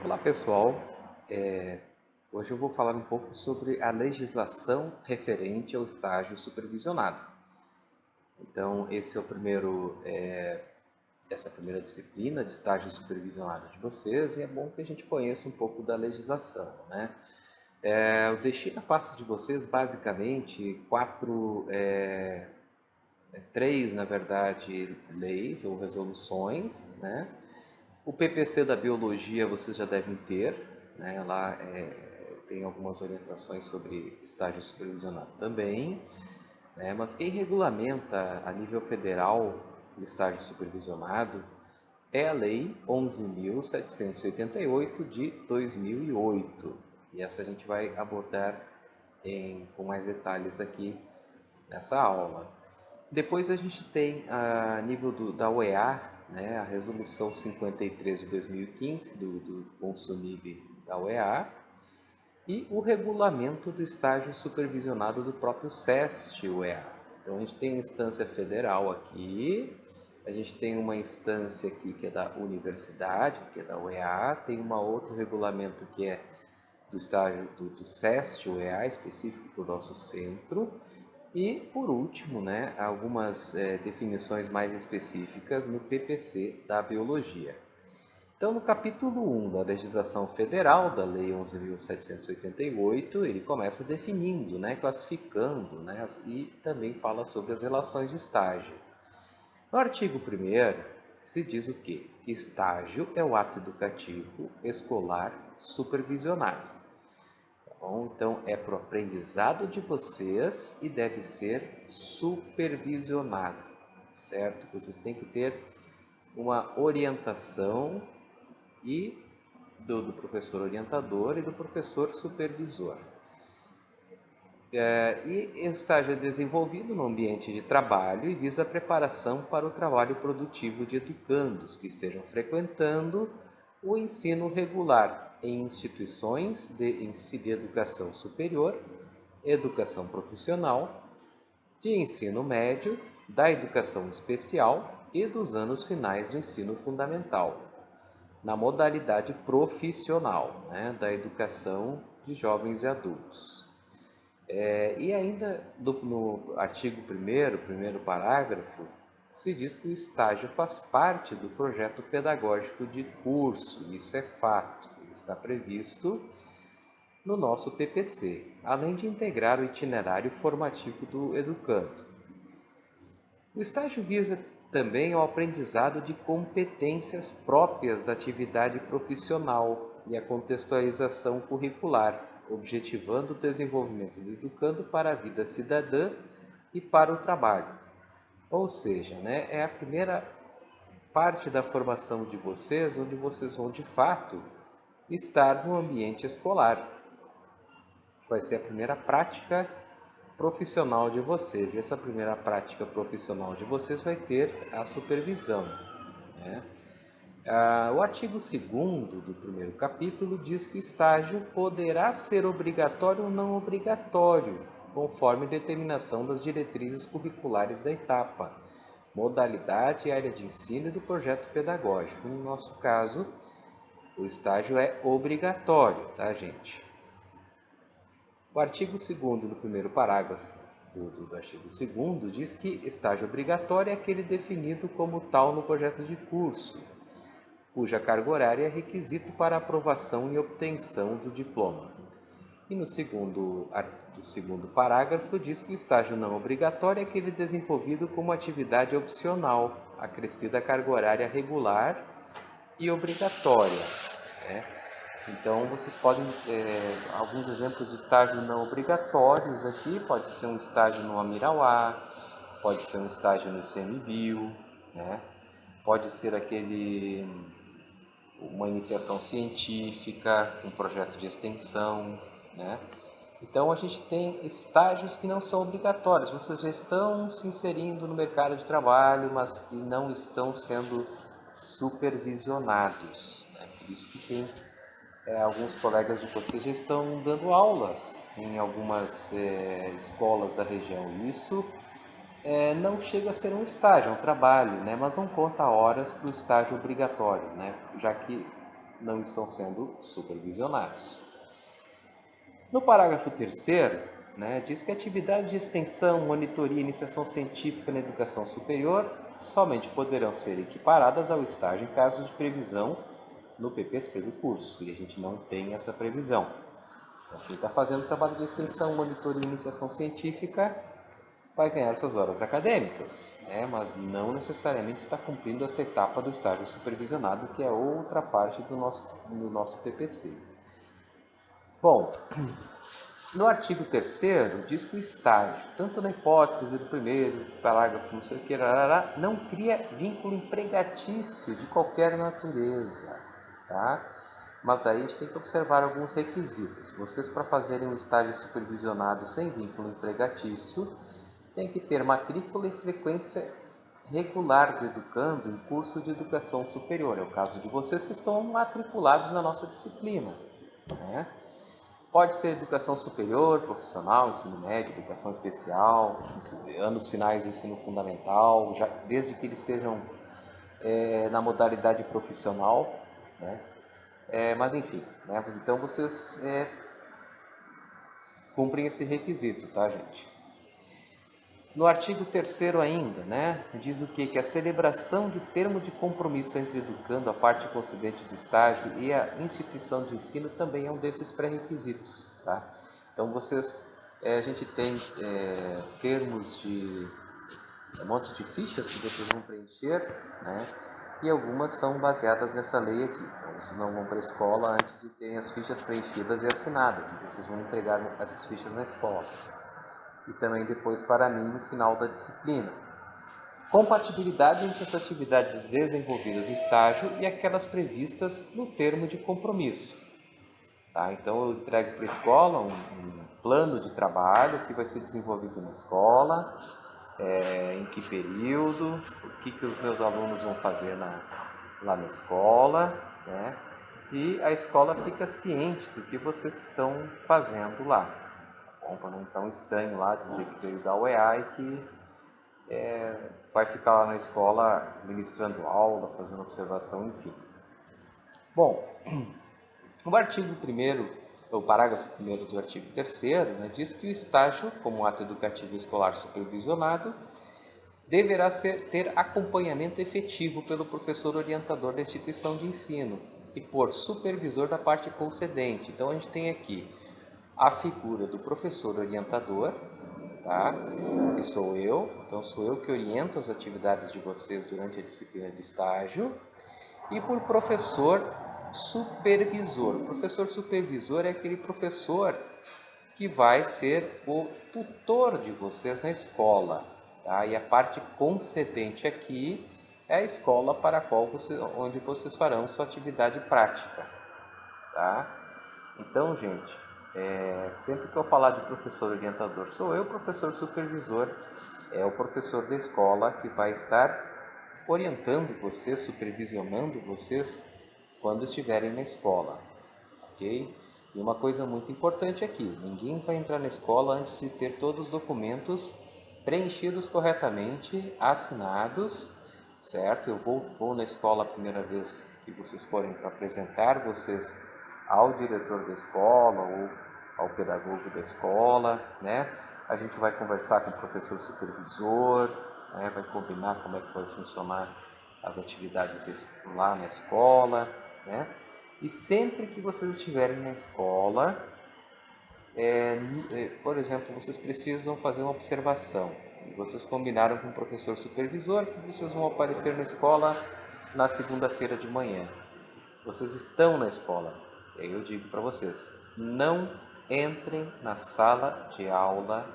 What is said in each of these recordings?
Olá pessoal, É, hoje eu vou falar um pouco sobre a legislação referente ao estágio supervisionado. Então, esse é o essa é a primeira disciplina de estágio supervisionado de vocês e é bom que a gente conheça um pouco da legislação, né? Eu deixei na pasta de vocês basicamente três, na verdade, leis ou resoluções, né? O PPC da biologia vocês já devem ter, né? Lá tem algumas orientações sobre estágio supervisionado também, né? Mas quem regulamenta a nível federal o estágio supervisionado é a Lei 11.788 de 2008. E essa a gente vai abordar com mais detalhes aqui nessa aula. Depois a gente tem a nível da OEA, né, a Resolução 53 de 2015 do Consumib da OEA e o regulamento do estágio supervisionado do próprio SEST-UEA. Então a gente tem a instância federal aqui, a gente tem uma instância aqui que é da universidade, que é da UEA, tem um outro regulamento que é do estágio do SEST-UEA, específico para o nosso centro, e, por último, né, algumas definições mais específicas no PPC da Biologia. Então, no capítulo 1 da legislação federal, da Lei 11.788, ele começa definindo, né, classificando, né, e também fala sobre as relações de estágio. No artigo 1º, se diz o quê? Que estágio é o ato educativo escolar supervisionado. Bom, então é para o aprendizado de vocês e deve ser supervisionado, certo? Vocês têm que ter uma orientação e do professor orientador e do professor supervisor. E o estágio é desenvolvido no ambiente de trabalho e visa a preparação para o trabalho produtivo de educandos que estejam frequentando o ensino regular em instituições de educação superior, educação profissional, de ensino médio, da educação especial e dos anos finais do ensino fundamental, na modalidade profissional, né, da educação de jovens e adultos. E ainda no artigo 1º parágrafo, se diz que o estágio faz parte do projeto pedagógico de curso, isso é fato, está previsto no nosso PPC, além de integrar o itinerário formativo do educando. O estágio visa também ao aprendizado de competências próprias da atividade profissional e a contextualização curricular, objetivando o desenvolvimento do educando para a vida cidadã e para o trabalho. Ou seja, né, é a primeira parte da formação de vocês, onde vocês vão de fato estar no ambiente escolar. Vai ser a primeira prática profissional de vocês. E essa primeira prática profissional de vocês vai ter a supervisão, né? O artigo 2º do primeiro capítulo diz que o estágio poderá ser obrigatório ou não obrigatório, conforme determinação das diretrizes curriculares da etapa, modalidade, área de ensino e do projeto pedagógico. No nosso caso, o estágio é obrigatório, tá, gente? O artigo 2º do primeiro parágrafo do artigo 2º diz que estágio obrigatório é aquele definido como tal no projeto de curso, cuja carga horária é requisito para aprovação e obtenção do diploma. E no segundo parágrafo diz que o estágio não obrigatório é aquele desenvolvido como atividade opcional, acrescida à carga horária regular e obrigatória, né? Então, vocês podem, alguns exemplos de estágio não obrigatórios aqui, pode ser um estágio no Amirauá, pode ser um estágio no ICMBio, né? Pode ser uma iniciação científica, um projeto de extensão, né? Então, a gente tem estágios que não são obrigatórios, vocês já estão se inserindo no mercado de trabalho, mas não estão sendo supervisionados, né? Por isso que tem alguns colegas de vocês já estão dando aulas em algumas escolas da região. Isso não chega a ser um estágio, é um trabalho, né? Mas não conta horas para o estágio obrigatório, né? Já que não estão sendo supervisionados. No parágrafo 3º, diz que atividades de extensão, monitoria e iniciação científica na educação superior somente poderão ser equiparadas ao estágio em caso de previsão no PPC do curso, e a gente não tem essa previsão. Então, quem está fazendo trabalho de extensão, monitoria e iniciação científica vai ganhar suas horas acadêmicas, mas não necessariamente está cumprindo essa etapa do estágio supervisionado, que é outra parte do nosso PPC. Bom, no artigo 3º diz que o estágio, tanto na hipótese do primeiro parágrafo, não sei o que, não cria vínculo empregatício de qualquer natureza, tá? Mas daí a gente tem que observar alguns requisitos. Vocês, para fazerem um estágio supervisionado sem vínculo empregatício, tem que ter matrícula e frequência regular do educando em curso de educação superior. É o caso de vocês que estão matriculados na nossa disciplina, né? Pode ser educação superior, profissional, ensino médio, educação especial, anos finais de ensino fundamental, desde que eles sejam na modalidade profissional, né? Mas enfim, então vocês cumprem esse requisito, tá, gente? No artigo 3º ainda, diz o quê? Que a celebração de termo de compromisso entre educando, a parte concedente do estágio e a instituição de ensino também é um desses pré-requisitos, tá? Então a gente tem termos de um monte de fichas que vocês vão preencher, e algumas são baseadas nessa lei aqui. Então vocês não vão para a escola antes de terem as fichas preenchidas e assinadas, e vocês vão entregar essas fichas na escola. E também depois para mim no final da disciplina. Compatibilidade entre as atividades desenvolvidas no estágio e aquelas previstas no termo de compromisso. Tá? Então eu entrego para a escola um plano de trabalho que vai ser desenvolvido na escola, em que período, o que os meus alunos vão fazer lá na escola, e a escola fica ciente do que vocês estão fazendo lá. Para não entrar um estranho lá, dizer que veio da UEA e que vai ficar lá na escola ministrando aula, fazendo observação, enfim. Bom, o artigo 1º, o parágrafo 1º do artigo 3º, diz que o estágio, como ato educativo escolar supervisionado, deverá ter acompanhamento efetivo pelo professor orientador da instituição de ensino e por supervisor da parte concedente. Então a gente tem aqui a figura do professor orientador, tá? Que sou eu, então sou eu que oriento as atividades de vocês durante a disciplina de estágio, e por professor supervisor. O professor supervisor é aquele professor que vai ser o tutor de vocês na escola, tá? E a parte concedente aqui é a escola para a qual onde vocês farão sua atividade prática, tá? Então, gente, sempre que eu falar de professor orientador, sou eu, professor supervisor, é o professor da escola que vai estar orientando vocês, supervisionando vocês quando estiverem na escola, ok? E uma coisa muito importante aqui, ninguém vai entrar na escola antes de ter todos os documentos preenchidos corretamente, assinados, certo? Eu vou na escola a primeira vez que vocês forem para apresentar vocês ao diretor da escola ou ao pedagogo da escola, A gente vai conversar com o professor supervisor, vai combinar como é que vai funcionar as atividades lá na escola, E sempre que vocês estiverem na escola, por exemplo, vocês precisam fazer uma observação. E vocês combinaram com o professor supervisor que vocês vão aparecer na escola na segunda-feira de manhã. Vocês estão na escola. E aí eu digo para vocês, não entrem na sala de aula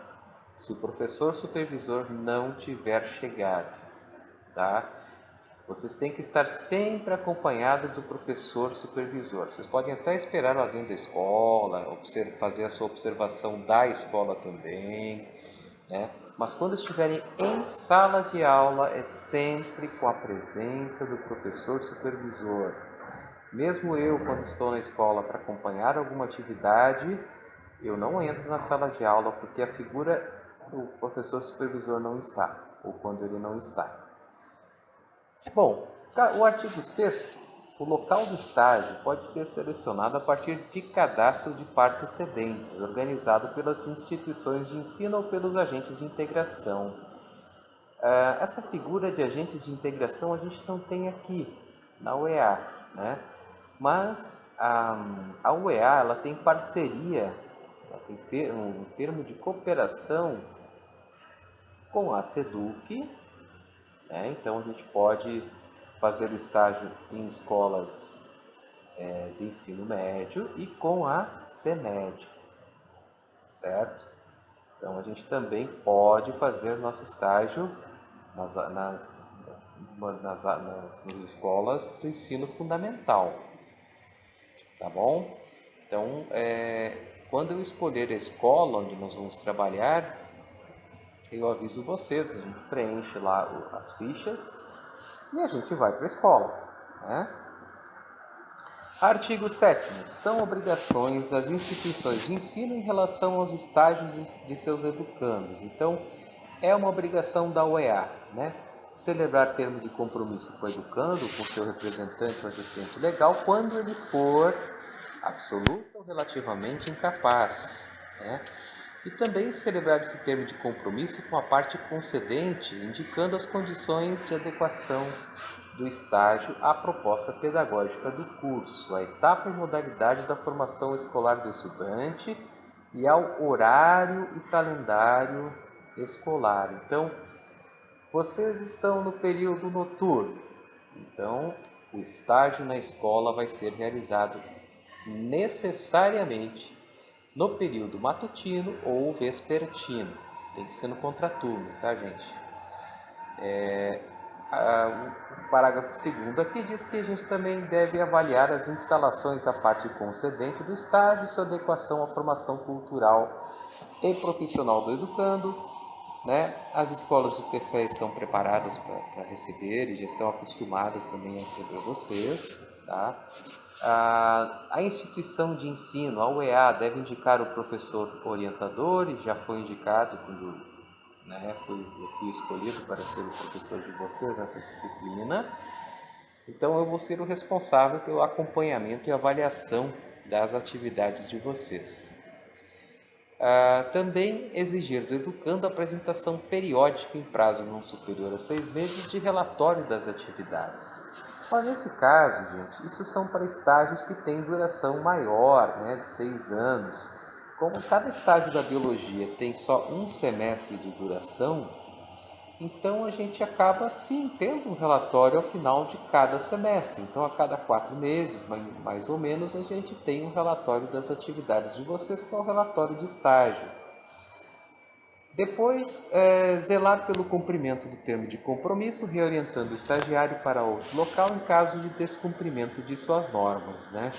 se o professor supervisor não tiver chegado, tá? Vocês têm que estar sempre acompanhados do professor supervisor. Vocês podem até esperar lá dentro da escola, fazer a sua observação da escola também, Mas quando estiverem em sala de aula, é sempre com a presença do professor supervisor. Mesmo eu, quando estou na escola para acompanhar alguma atividade, eu não entro na sala de aula porque a figura do professor supervisor não está, ou quando ele não está. Bom, o artigo 6º O local do estágio pode ser selecionado a partir de cadastro de partes cedentes, organizado pelas instituições de ensino ou pelos agentes de integração. Essa figura de agentes de integração a gente não tem aqui na UEA, né? Mas a UEA ela tem parceria, ela tem um termo de cooperação com a SEDUC, né? Então a gente pode fazer o estágio em escolas de ensino médio e com a CEMED, certo? Então a gente também pode fazer nosso estágio nas escolas do ensino fundamental, tá bom? Então, quando eu escolher a escola onde nós vamos trabalhar, eu aviso vocês, a gente preenche lá as fichas e a gente vai para a escola, né? Artigo 7º. São obrigações das instituições de ensino em relação aos estágios de seus educandos. Então, é uma obrigação da UEA, né? Celebrar termo de compromisso com o educando, com seu representante ou assistente legal, quando ele for absoluto ou relativamente incapaz, né? E também celebrar esse termo de compromisso com a parte concedente, indicando as condições de adequação do estágio à proposta pedagógica do curso, a etapa e modalidade da formação escolar do estudante e ao horário e calendário escolar. Então, vocês estão no período noturno, então o estágio na escola vai ser realizado necessariamente no período matutino ou vespertino. Tem que ser no contraturno, tá, gente? O parágrafo 2º aqui diz que a gente também deve avaliar as instalações da parte concedente do estágio e sua adequação à formação cultural e profissional do educando, né? As escolas de TFE estão preparadas para receber e já estão acostumadas também a receber vocês, tá? A instituição de ensino, a UEA, deve indicar o professor orientador, e já foi indicado quando eu fui escolhido para ser o professor de vocês nessa disciplina. Então eu vou ser o responsável pelo acompanhamento e avaliação das atividades de vocês. Também exigir do educando a apresentação periódica em prazo não superior a 6 meses de relatório das atividades. Mas nesse caso, gente, isso são para estágios que têm duração maior, né, de 6 anos. Como cada estágio da biologia tem só um semestre de duração, então a gente acaba sim tendo um relatório ao final de cada semestre. Então a cada 4 meses, mais ou menos, a gente tem um relatório das atividades de vocês, que é o relatório de estágio. Depois, zelar pelo cumprimento do termo de compromisso, reorientando o estagiário para outro local em caso de descumprimento de suas normas, né?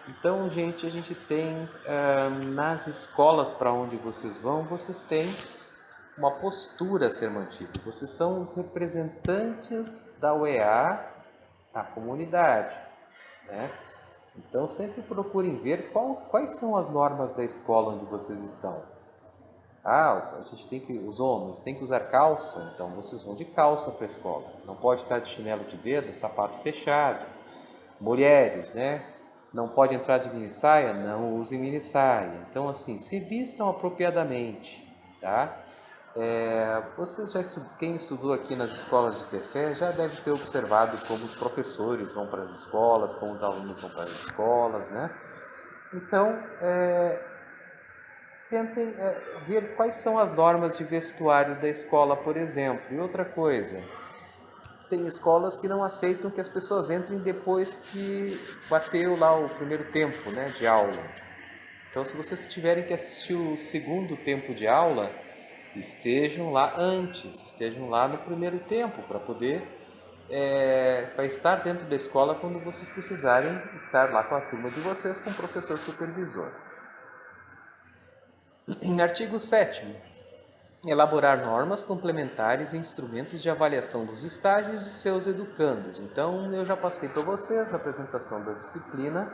Então, gente, a gente tem nas escolas para onde vocês vão, vocês têm uma postura a ser mantida. Vocês são os representantes da UEA na comunidade, né? Então, sempre procurem ver quais são as normas da escola onde vocês estão. A gente os homens têm que usar calça, então vocês vão de calça para a escola. Não pode estar de chinelo de dedo, sapato fechado. Mulheres, né? Não pode entrar de mini saia, não usem mini saia. Então, assim, se vistam apropriadamente, tá? Quem estudou aqui nas escolas de TFE já deve ter observado como os professores vão para as escolas, como os alunos vão para as escolas, né? Então, tentem ver quais são as normas de vestuário da escola, por exemplo. E outra coisa, tem escolas que não aceitam que as pessoas entrem depois que bateu lá o primeiro tempo, né, de aula. Então, se vocês tiverem que assistir o segundo tempo de aula, estejam lá antes, estejam lá no primeiro tempo, para poder para estar dentro da escola quando vocês precisarem estar lá com a turma de vocês, com o professor supervisor. Artigo 7º. Elaborar normas complementares e instrumentos de avaliação dos estágios de seus educandos. Então, eu já passei para vocês, na apresentação da disciplina,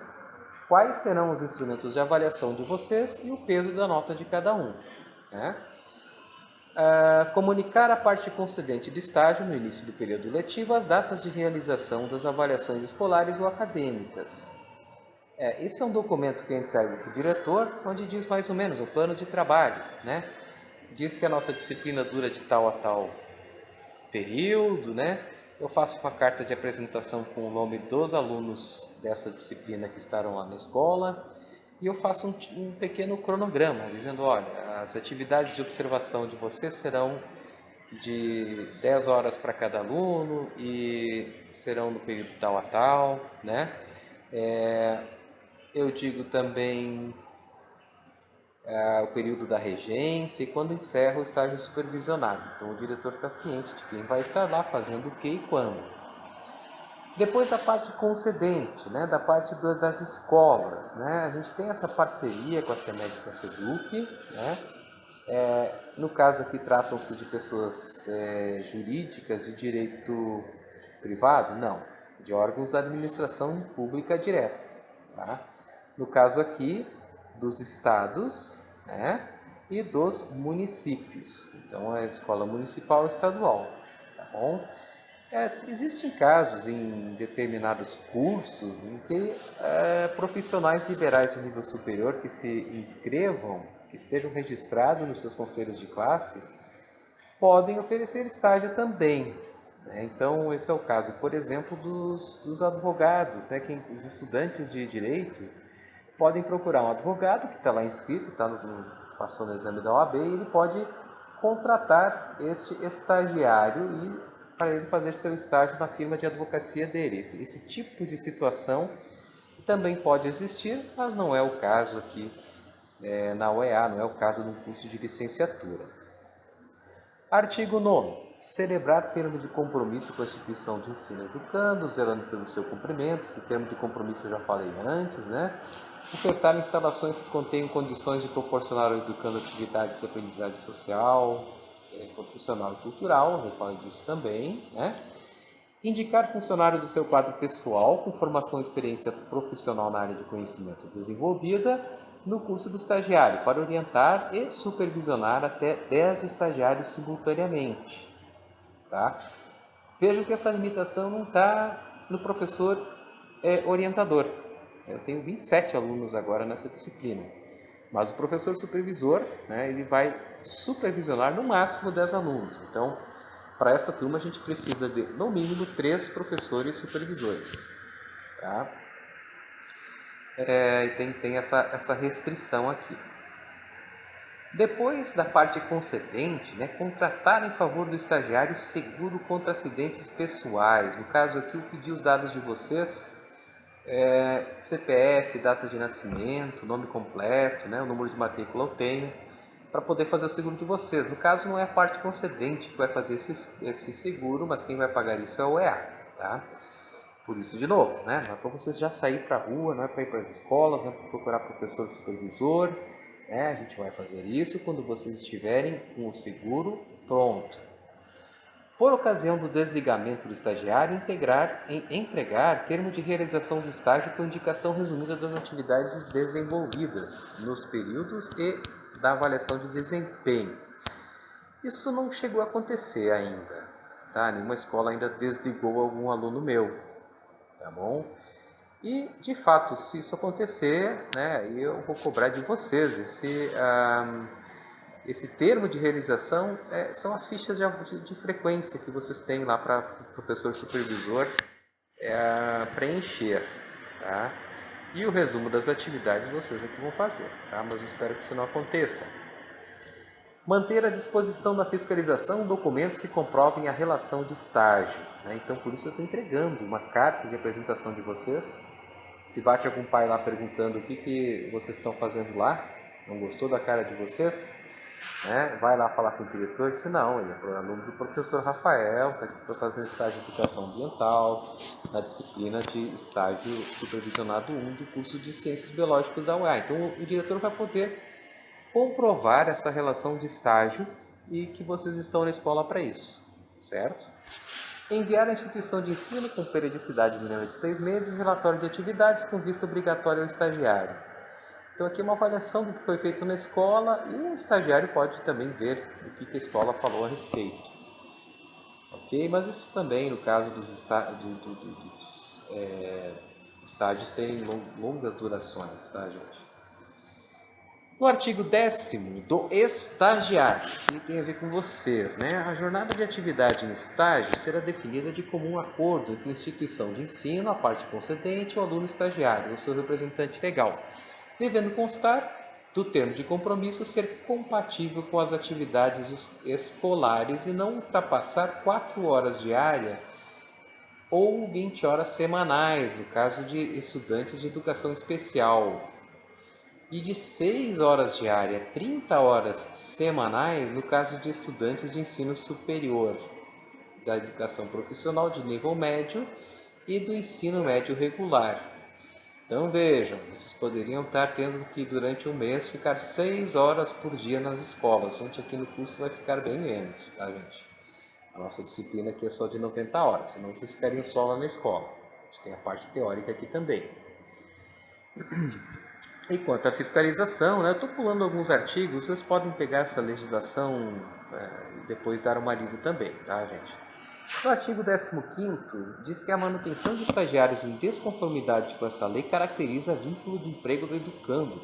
quais serão os instrumentos de avaliação de vocês e o peso da nota de cada um, né? comunicar à parte concedente de estágio, no início do período letivo, as datas de realização das avaliações escolares ou acadêmicas. Esse é um documento que eu entrego para o diretor, onde diz mais ou menos o plano de trabalho, né? Diz que a nossa disciplina dura de tal a tal período, né? Eu faço uma carta de apresentação com o nome dos alunos dessa disciplina que estarão lá na escola e eu faço um pequeno cronograma, dizendo, olha, as atividades de observação de vocês serão de 10 horas para cada aluno e serão no período tal a tal, né? Eu digo também o período da regência e quando encerra o estágio supervisionado. Então o diretor está ciente de quem vai estar lá fazendo o que e quando. Depois a parte concedente, né, da parte das escolas, né, a gente tem essa parceria com a CEMED e com a SEDUC, né, no caso aqui tratam-se de pessoas jurídicas de direito privado? Não, de órgãos da administração pública direta. Tá? No caso aqui, dos estados, né, e dos municípios. Então, é a escola municipal e estadual. Tá bom? Existem casos em determinados cursos em que profissionais liberais de nível superior que se inscrevam, que estejam registrados nos seus conselhos de classe, podem oferecer estágio também. Né? Então, esse é o caso, por exemplo, dos advogados, né? Os estudantes de direito podem procurar um advogado que está lá inscrito, passou no exame da OAB, e ele pode contratar este estagiário e para ele fazer seu estágio na firma de advocacia dele. Esse tipo de situação também pode existir, mas não é o caso aqui na UEA, não é o caso de um curso de licenciatura. Artigo 9º. Celebrar termo de compromisso com a instituição de ensino educando, zelando pelo seu cumprimento. Esse termo de compromisso eu já falei antes, né? Ofertar instalações que contenham condições de proporcionar ao educando atividades de aprendizagem social, profissional e cultural, eu falei disso também, né? Indicar funcionário do seu quadro pessoal com formação e experiência profissional na área de conhecimento desenvolvida no curso do estagiário, para orientar e supervisionar até 10 estagiários simultaneamente. Tá? Vejam que essa limitação não está no professor orientador. Eu tenho 27 alunos agora nessa disciplina. Mas o professor supervisor, né, ele vai supervisionar no máximo 10 alunos. Então, para essa turma a gente precisa de, no mínimo, 3 professores supervisores. Tá? E tem essa restrição aqui. Depois da parte concedente, né, contratar em favor do estagiário seguro contra acidentes pessoais. No caso aqui, eu pedi os dados de vocês, CPF, data de nascimento, nome completo, né, o número de matrícula eu tenho, para poder fazer o seguro de vocês. No caso, não é a parte concedente que vai fazer esse seguro, mas quem vai pagar isso é o EA. Tá? Por isso, de novo, né, não é para vocês já sair para a rua, não é para ir para as escolas, não é para procurar professor supervisor. A gente vai fazer isso quando vocês estiverem com o seguro pronto. Por ocasião do desligamento do estagiário, entregar termo de realização do estágio com indicação resumida das atividades desenvolvidas nos períodos e da avaliação de desempenho. Isso não chegou a acontecer ainda, tá? Nenhuma escola ainda desligou algum aluno meu, tá bom? E, de fato, se isso acontecer, né, eu vou cobrar de vocês esse termo de realização. São as fichas de frequência que vocês têm lá para o professor supervisor preencher. Tá? E o resumo das atividades vocês é que vão fazer, tá? Mas eu espero que isso não aconteça. Manter à disposição da fiscalização documentos que comprovem a relação de estágio. Né? Então, por isso eu estou entregando uma carta de apresentação de vocês. Se bate algum pai lá perguntando o que vocês estão fazendo lá, não gostou da cara de vocês, né? Vai lá falar com o diretor e diz, não, ele é aluno do professor Rafael, está aqui para fazer estágio de educação ambiental, na disciplina de estágio supervisionado 1 do curso de Ciências Biológicas da UEA. Então, o diretor vai poder comprovar essa relação de estágio e que vocês estão na escola para isso, certo? Enviar à instituição de ensino com periodicidade mínima de 6 meses relatório de atividades com vista obrigatória ao estagiário. Então aqui é uma avaliação do que foi feito na escola e o estagiário pode também ver o que a escola falou a respeito. Ok? Mas isso também no caso dos estágios terem longas durações, tá, gente? No artigo 10º do estagiário, que tem a ver com vocês, né? A jornada de atividade em estágio será definida de comum acordo entre a instituição de ensino, a parte concedente e o aluno estagiário, ou seu representante legal, devendo constar do termo de compromisso ser compatível com as atividades escolares e não ultrapassar 4 horas diárias ou 20 horas semanais, no caso de estudantes de educação especial, e de 6 horas diárias, 30 horas semanais no caso de estudantes de ensino superior, da educação profissional de nível médio e do ensino médio regular. Então vejam, vocês poderiam estar tendo que durante um mês ficar 6 horas por dia nas escolas. Gente, aqui no curso vai ficar bem menos, tá, gente? A nossa disciplina aqui é só de 90 horas, senão vocês ficariam só lá na escola. A gente tem a parte teórica aqui também. E quanto à fiscalização, né, eu estou pulando alguns artigos, vocês podem pegar essa legislação e depois dar uma lida também, tá, gente? No artigo 15º, diz que a manutenção de estagiários em desconformidade com essa lei caracteriza vínculo de emprego do educando,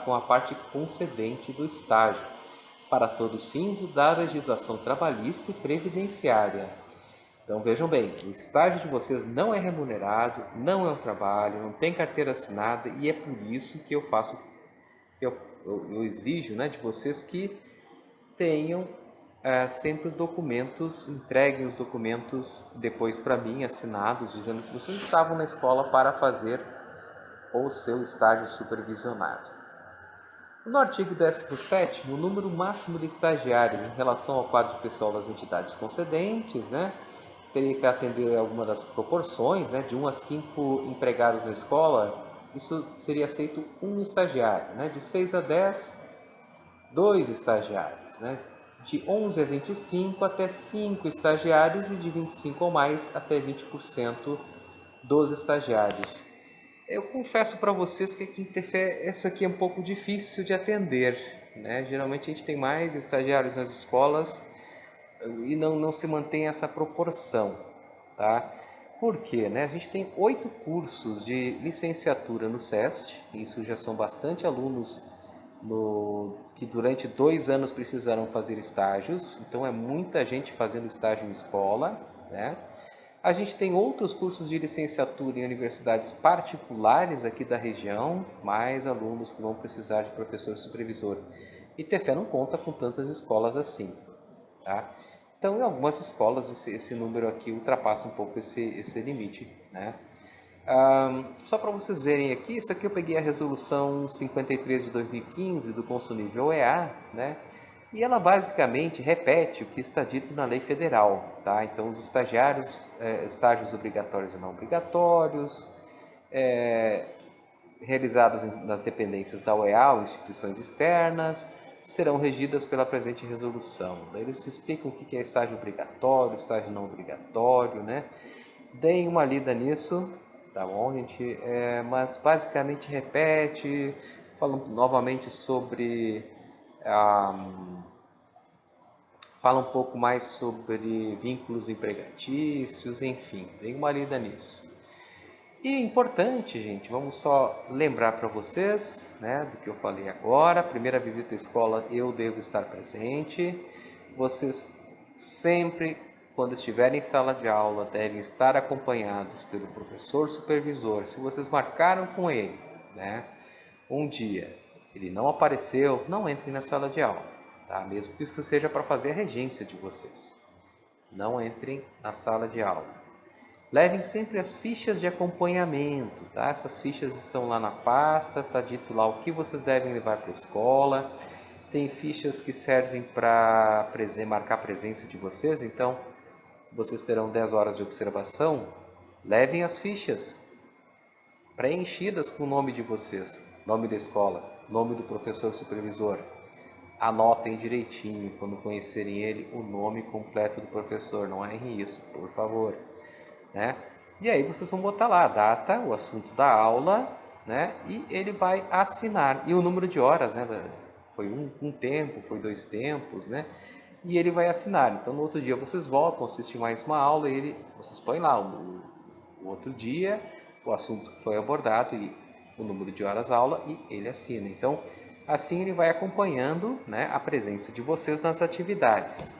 com a parte concedente do estágio, para todos os fins da legislação trabalhista e previdenciária. Então vejam bem, o estágio de vocês não é remunerado, não é um trabalho, não tem carteira assinada e é por isso que eu faço, que eu exijo, né, de vocês que tenham sempre os documentos, entreguem os documentos depois para mim assinados, dizendo que vocês estavam na escola para fazer o seu estágio supervisionado. No artigo 17º, o número máximo de estagiários em relação ao quadro pessoal das entidades concedentes, né, teria que atender a alguma das proporções, né, de 1 a 5 empregados na escola, isso seria aceito um estagiário, né, de 6 a 10, 2 estagiários, né, de 11 a 25 até 5 estagiários e de 25 ou mais até 20% dos estagiários. Eu confesso para vocês que aqui em Tefé isso aqui é um pouco difícil de atender, né? Geralmente a gente tem mais estagiários nas escolas e não se mantém essa proporção, tá? Por quê? Né? A gente tem 8 cursos de licenciatura no SEST, isso já são bastante alunos que durante 2 anos precisaram fazer estágios, então é muita gente fazendo estágio em escola, né? A gente tem outros cursos de licenciatura em universidades particulares aqui da região, mais alunos que vão precisar de professor supervisor. E Tefé não conta com tantas escolas assim, tá? Então, em algumas escolas, esse número aqui ultrapassa um pouco esse limite, né? Só para vocês verem aqui, isso aqui eu peguei a resolução 53 de 2015 do Consunível EA, né? E ela basicamente repete o que está dito na lei federal, tá? Então, os estagiários, estágios obrigatórios e não obrigatórios, realizados nas dependências da UEA ou instituições externas, serão regidas pela presente resolução. Daí eles explicam o que é estágio obrigatório, estágio não obrigatório, né? Deem uma lida nisso, tá bom, gente? Mas basicamente repete, falando novamente sobre... fala um pouco mais sobre vínculos empregatícios, enfim, deem uma lida nisso. E é importante, gente, vamos só lembrar para vocês, né, do que eu falei agora. Primeira visita à escola, eu devo estar presente. Vocês sempre, quando estiverem em sala de aula, devem estar acompanhados pelo professor supervisor. Se vocês marcaram com ele, né, um dia, ele não apareceu, não entrem na sala de aula, tá? Mesmo que isso seja para fazer a regência de vocês. Não entrem na sala de aula. Levem sempre as fichas de acompanhamento, tá? Essas fichas estão lá na pasta, tá dito lá o que vocês devem levar para a escola. Tem fichas que servem para marcar a presença de vocês, então vocês terão 10 horas de observação. Levem as fichas preenchidas com o nome de vocês, nome da escola, nome do professor supervisor. Anotem direitinho, quando conhecerem ele, o nome completo do professor, não errem isso, por favor. Né? E aí vocês vão botar lá a data, o assunto da aula, né? E ele vai assinar. E o número de horas, né? Foi um tempo, foi 2 tempos, né? E ele vai assinar. Então, no outro dia vocês voltam, assistem mais uma aula e vocês põem lá o outro dia, o assunto que foi abordado e o número de horas aula e ele assina. Então, assim ele vai acompanhando, né, a presença de vocês nas atividades.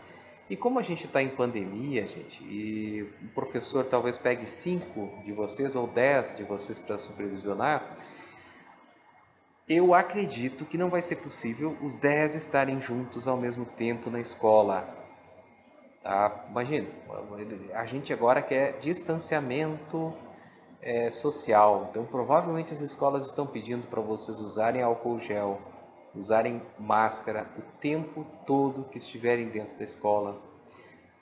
E como a gente está em pandemia, gente, e o professor talvez pegue 5 de vocês ou 10 de vocês para supervisionar, eu acredito que não vai ser possível os 10 estarem juntos ao mesmo tempo na escola. Tá? Imagina, a gente agora quer distanciamento social, então provavelmente as escolas estão pedindo para vocês usarem álcool gel, usarem máscara o tempo todo que estiverem dentro da escola,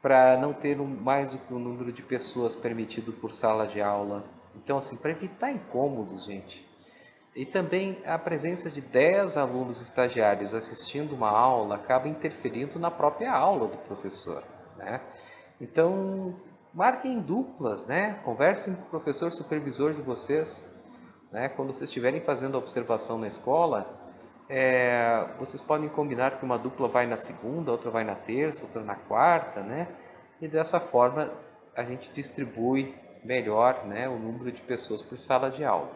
para não ter mais do que o número de pessoas permitido por sala de aula. Então, assim, para evitar incômodos, gente. E também a presença de 10 alunos estagiários assistindo uma aula acaba interferindo na própria aula do professor, né? Então, marquem em duplas, né? Conversem com o professor supervisor de vocês, né? Quando vocês estiverem fazendo a observação na escola, vocês podem combinar que uma dupla vai na segunda, outra vai na terça, outra na quarta, né? E dessa forma a gente distribui melhor, né, o número de pessoas por sala de aula.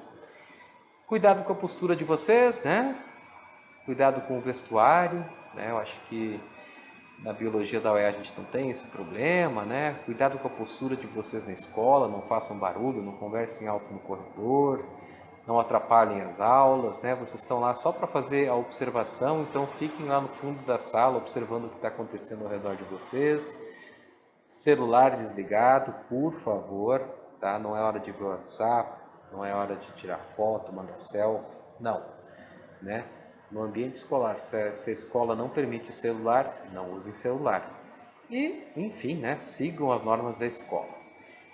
Cuidado com a postura de vocês, né? Cuidado com o vestuário, né? Eu acho que na biologia da UEA a gente não tem esse problema, né? Cuidado com a postura de vocês na escola, não façam barulho, não conversem alto no corredor, não atrapalhem as aulas, né? Vocês estão lá só para fazer a observação, então fiquem lá no fundo da sala observando o que está acontecendo ao redor de vocês. Celular desligado, por favor, tá? Não é hora de ver o WhatsApp, não é hora de tirar foto, mandar selfie, não, né? No ambiente escolar, se a escola não permite celular, não usem celular. E, enfim, né, sigam as normas da escola.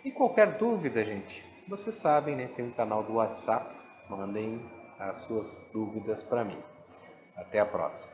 E qualquer dúvida, gente, vocês sabem, né, tem um canal do WhatsApp, mandem as suas dúvidas para mim. Até a próxima.